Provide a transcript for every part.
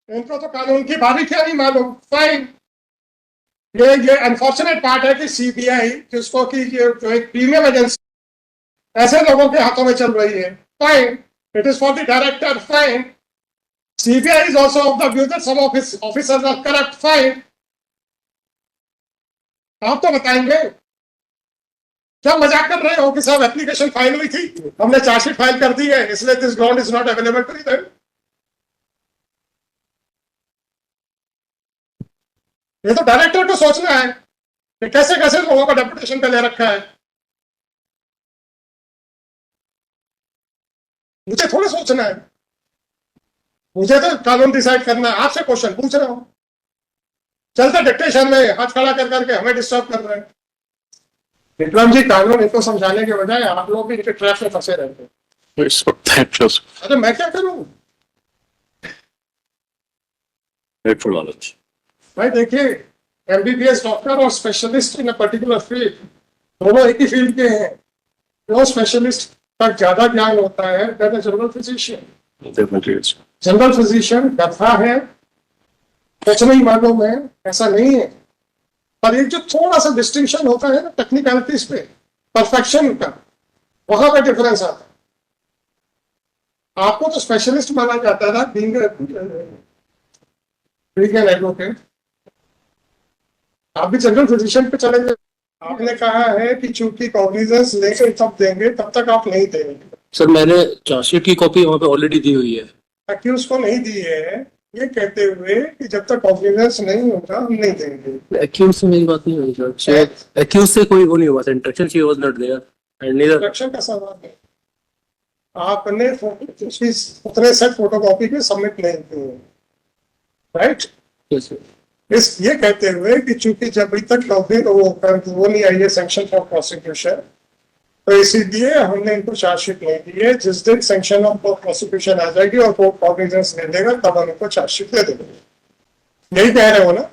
इनको तो कानून की बारीकियां नहीं मालूम। फाइन, ये अनफॉर्चुनेट पार्ट है कि सीबीआई जिसको कि ये जो एक प्रीमियम एजेंसी ऐसे लोगों के हाथों में चल रही है। Fine, it is for the director. Fine, CBI is also of the view that some of his officers are corrupt. Fine, आप तो बताएंगे। क्या मजाक कर रहे हो कि साहब एप्लीकेशन फाइल हुई थी, हमने चार्जशीट फाइल कर दी है, इसलिए this ground is not available to them. ये तो डायरेक्टर को सोचना है कि कैसे कैसे लोगों को डेपुटेशन पे ले रखा है। मुझे थोड़ा सोचना है, मुझे तो कानून डिसाइड करना है। आपसे क्वेश्चन पूछ रहा हूं, चलते डिक्टेशन में हाथ खड़ा कर करके हमें डिस्टर्ब कर रहे हैं। विक्रम जी, कानून इनको समझाने के बजाय आप लोग भी इनके ट्रैप में फंसे रहते हैं। अरे मैं क्या करूं भाई? देखिए, एमबीबीएस डॉक्टर और specialist in a particular field दोनों एक ही फील्ड के हैं। जो स्पेशलिस्ट तक ज्यादा ज्ञान होता है that is general physician. General physician गधा है, कुछ नहीं मालूम है, ऐसा नहीं है। पर एक जो थोड़ा सा डिस्टिंक्शन होता है ना टेक्निकलिटीज पे, परफेक्शन का, वहां पे डिफरेंस आता है। आपको तो स्पेशलिस्ट माना जाता था बीइंग एन एडवोकेट, आप भी जनरल फिजिशियन पे चले गए। आपने कहा है कि चूंकि कॉग्निजेंस लेकर तब देंगे, तब तक आप नहीं देंगे। सर मैंने चार्जशीट की कॉपी वहाँ पे ऑलरेडी दी हुई है। अक्यूज को नहीं दी है ये कहते हुए कि जब तक कॉग्निजेंस नहीं होगा हम नहीं देंगे। एक्यूज से मेरी बात नहीं हुई सर, एक्यूज से कोई वो नहीं हुआ, interaction she was not there and neither. Instruction का सवाल है, आपने उतने सेट फोटोकॉपी के सबमिट नहीं किए, राइट? Yes sir. इस ये कहते हुए कि चूंकि जब अभी तक वो नहीं आई है सैंक्शन फॉर प्रोसिक्यूशन, तो इसीलिए हमने इनको चार्जशीट नहीं दी है। जिस दिन सैंक्शन ऑफ प्रोसिक्यूशन आ जाएगी और कोर्ट कॉग्निजेंस ले लेगा तब हम इनको चार्जशीट दे देंगे। यही कह रहे हो ना?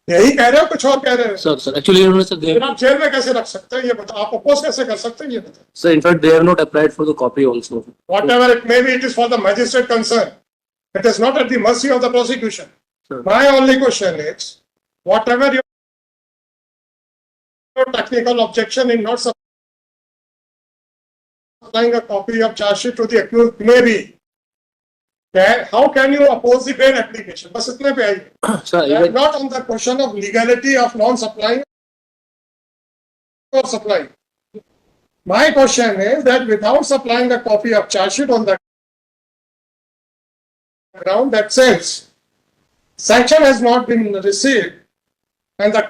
यही कह रहे हो, कुछ और कह रहे हो? सर एक्चुअली उन्होंने सर आप जेल में कैसे रख सकते हैं ये बताओ, आप अपोज कैसे कर सकते हैं ये बताओ। Sir in fact they have not applied for the copy also. Whatever it may be, it is for the magistrate concern. It is not at the mercy of the prosecution. Sure. My only question is, whatever your technical objection in not supplying a copy of charge sheet to the accused may be, how can you oppose the bail application? बस इतने पे आइए। Sir not on the question of legality of non-supplying or supplying. My question is that without supplying a copy of charge sheet on the ground that says sanction has not been received and the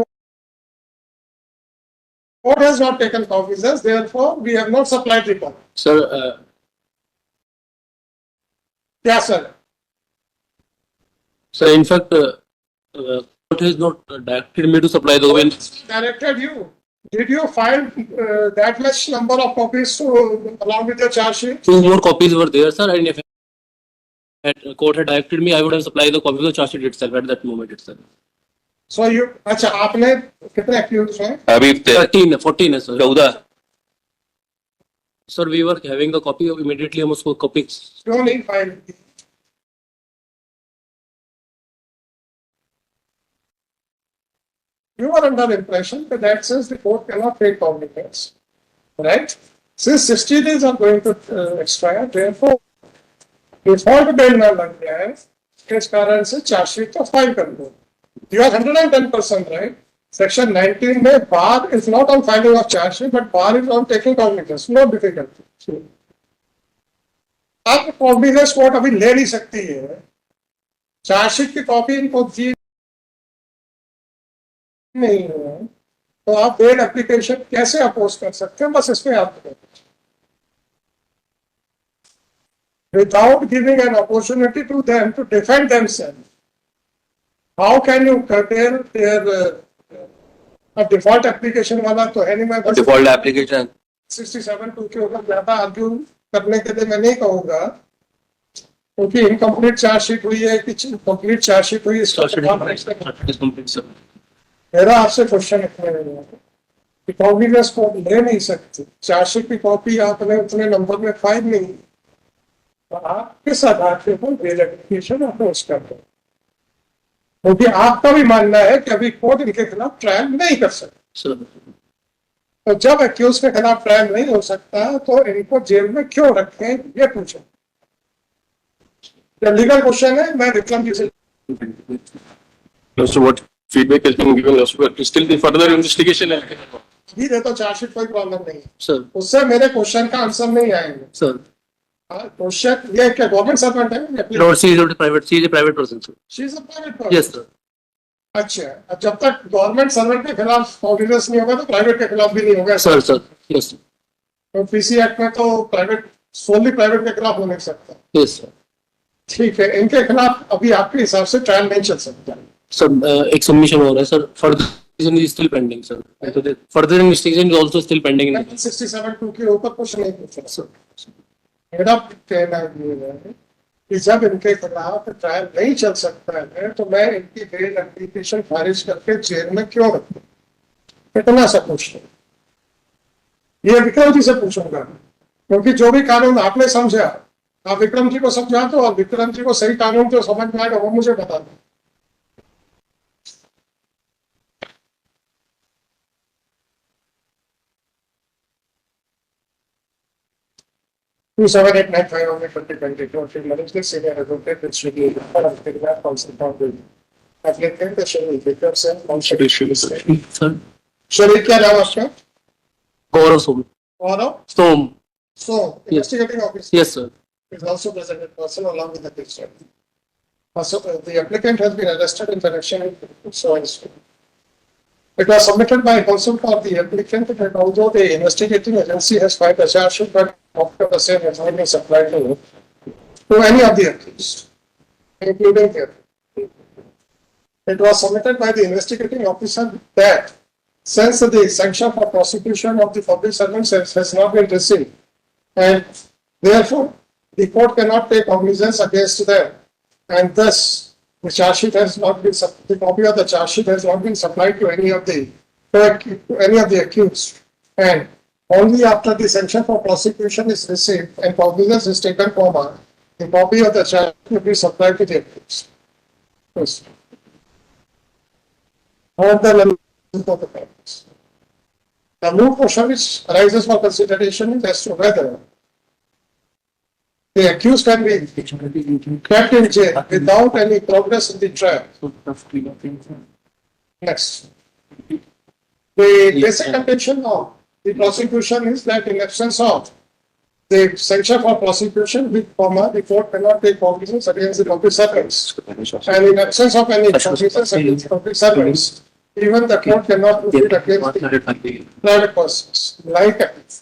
court has not taken cognizance, therefore we have not supplied the copy. Sir Yes, sir. Sir in fact court has not directed me to supply the copy. Directed you. Did you file that much number of copies to along with your charge sheet? 2 more copies were there, sir, and if court had directed me, I would have supplied the copy of the charge sheet itself at that moment itself. So you, अच्छा आपने कितने accused हैं? अभी 14 है sir. 14 sir we were having the copy immediately हम उसको copy क्यों नहीं फाइल की? You are under impression that since the court cannot take cognizance, right? Since 60 days are going to expire, therefore default bail ना लग जाए, इस कारण से चार्जशीट तो फाइल कर दो। You are 110% right. Section 19 में bar is not on filing of charge sheet, but bar is on taking cognizance. No difficulty. अब cognizance कोर्ट अभी ले नहीं सकती है, चार्जशीट की कॉपी इनको दी नहीं है, तो आप बेल एप्लीकेशन कैसे अपोज कर सकते हैं? बस इसमें आप without giving an opportunity to them to defend themselves, how can you curtail their default application वाला तो है नहीं। मैं default application 67(2) के ऊपर ज्यादा आर्ग्यू करने के लिए मैं नहीं कहूंगा, क्योंकि इनकम्प्लीट चार्जशीट हुई है कि कंप्लीट चार्जशीट हुई है। मेरा आपसे क्वेश्चन है कि कॉग्निजेंस को ले नहीं सकती, चार्जशीट की कॉपी आपने उतने नंबर में फाइल नहीं, तो आप किस आधार के ऊपर बेल एप्लीकेशन अप्रोच करते हैं? क्योंकि आपका भी मानना है कि अभी कोर्ट इनके खिलाफ ट्रायल नहीं कर सकते। सर तो जब एक्यूज के खिलाफ ट्रायल नहीं हो सकता तो इनको जेल में क्यों रखें, ये पूछो। ये लीगल क्वेश्चन है, मैं विक्रम जी से So what feedback has been given us, but still the further investigation है. भी दे तो चार्जशीट, कोई प्रॉब्लम नहीं है, सर उससे मेरे क्वेश्चन का आंसर नहीं आएंगे। सर क्वेश्चन ये क्या गवर्नमेंट सर्वेंट है? Lord, she is a private person, sir. She is a private person. Yes, sir. अच्छा, अब जब तक गवर्नमेंट सर्वेंट के खिलाफ कॉन्फिडेंस नहीं होगा तो प्राइवेट के खिलाफ भी नहीं होगा। Sir, sir. Yes, sir. तो पीसी एक्ट में तो प्राइवेट सोनली प्राइवेट के खिलाफ हो नहीं सकता। Yes, sir. ठीक है, इनके खिलाफ अभी आपके हिसाब से ट्रायल नहीं चल सकता। Sir, एक submission हो रहा है, sir. Further investigation is still pending, sir. So the further investigation is also still pending. 1967 के ऊपर कुछ नहीं पूछा। मेरा कहना ये है कि जब इनके खिलाफ ट्रायल नहीं चल सकता है तो मैं इनकी बेल एप्लीकेशन खारिज करके जेल में क्यों रखूं? इतना सा पूछते, ये विक्रम जी से पूछूंगा, क्योंकि जो भी कानून आपने समझा आप विक्रम जी को समझा दो, और विक्रम जी को सही कानून जो समझ में आएगा वो मुझे बता दो। Two seven eight nine five only 2022. Management senior advocate with Shri Paragraph Council Foundry. Applicant Shri Vikram Sen, Council. Sir, Shri क्या नाम आपका? Gaurav Som. Gaurav. Som. So, Yes. investigating officer Yes, sir. is also present in person along with the picture. Also, the applicant has been arrested in connection with so and so. It was submitted by counsel for the applicant that although the investigating agency has filed a charge sheet, but after the same has not been supplied to any of the accused, including the applicant. It was submitted by the investigating officer that since the sanction for prosecution of the public servants has not been received, and therefore the court cannot take cognizance against them, and thus the charge sheet has not been, the copy of the charge sheet has not been supplied to any of the accused, and only after the sanction for prosecution is received and cognizance is taken, the copy of the charge sheet will be supplied to the accused. Yes. All the limits of the purpose. The moot question which arises for consideration is as to whether the accused can be kept in jail without any progress in the trial. Next. The basic contention of the prosecution is that in absence of the sanction for prosecution, the court cannot take cognizance against the public servants. And in absence of any cognizance against the public servants, even the court cannot proceed against the private persons, like it.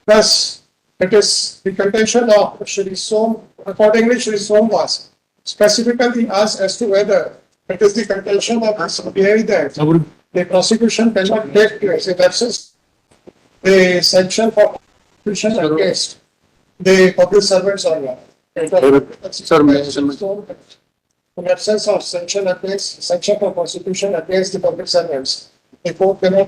Thus, it is the contention of Shri Som, accordingly Shri Som was specifically asked as to whether it is the contention of the CBI that the prosecution cannot take place in absence the sanction for prosecution against the public servants or not. In absence of sanction for prosecution against the public servants, the court cannot